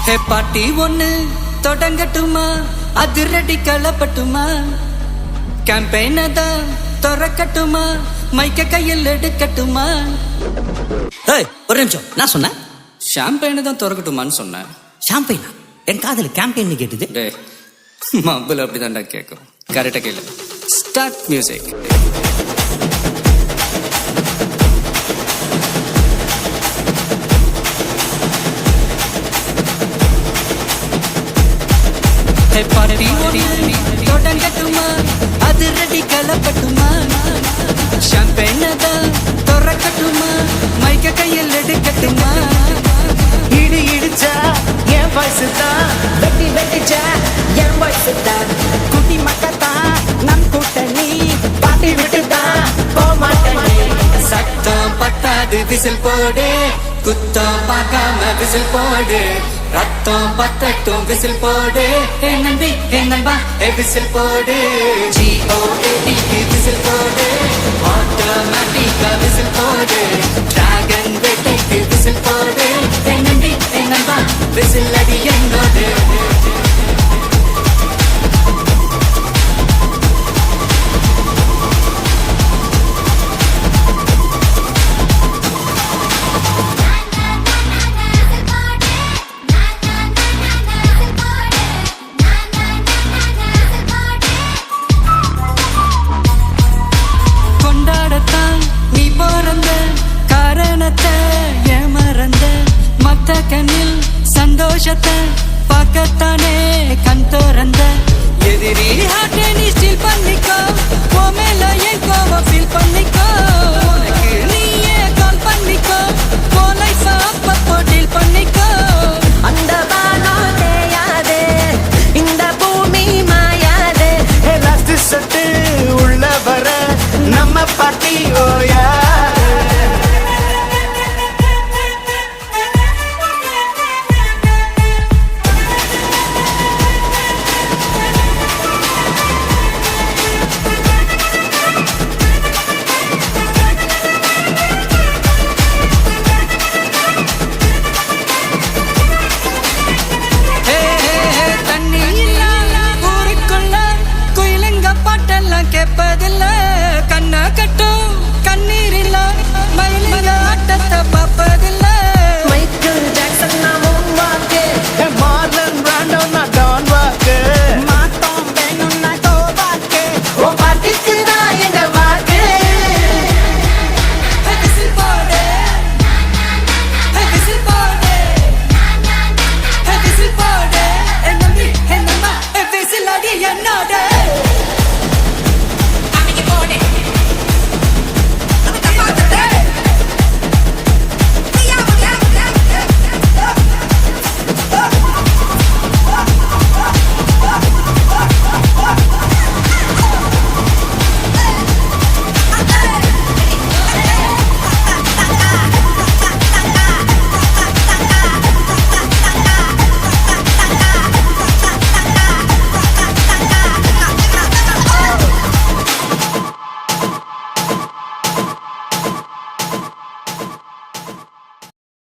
ஹே பாட்டி ஒண்ணு தொடங்கட்டுமா, அதிரடி களப்பட்டுமா, கேம்பெயின தான் திறக்கட்டுமா, மைக்க கையில் எடுக்கட்டுமா. ஒரு நிமிஷம், நான் சொன்னேன் ஷாம்பெயின தான் திறக்கட்டுமான்னு சொன்னேன். ஷாம்பெயினா? என் காதல் கேம்பெயின் கேட்டுது. டே மబ్బுல அப்படிதான்டா கேட்கும். கரெக்டா கேளு. Start music. தொடங்கட்டுமா, அதிரடி களப்பட்டுமா, ஷாம்பெயின தான் திறக்கட்டுமா, மைக்க கையில் எடுக்கட்டுமா. இடி இடிச்சா என் வயசு தான், வெட்டி வெட்டிச்சா என் வயசு தான், குட்டி மக்கத்தான் நம் கூட்டணி, பாட்டி விட்டுதான் போமாட்டே. சத்தம் பத்தாது விசில் போடு, குத்தம் பார்க்காம விசில் போடு, ரத்தம் பத்தட்டும் விசில் போடு, ஏ நம்பி ஏ நண்பா ஏ விசில் போடு, GOAT விசில் போடு, ஆட்டோமேட்டிக்கா விசில் போடு, டிராகன் வேட்டைக்கு விசில் போடு, ஏ நம்பி ஏ நண்பா விசில் அடி என்னோடு. கண்ணில் சந்தோஷத்தை பார்க்கத்தானே கண் திறந்த, எதிரி ஹார்ட்டை நீ ஸ்டீல் பண்ணிக்கோ, உன் மேல என் கோவம் ஃபீல் பண்ணிக்கோ, உனக்கு நீயே கால் பண்ணிக்கோ, உன் லைஃப அப்பப்போ டீல் பண்ணிக்கோ. அந்த வானம் தேயாது, இந்த பூமி மாயாது, லாஸ்ட் சட்டு உள்ள வர நம்ம பாட்டி ஓயா. கேட்பதில்லை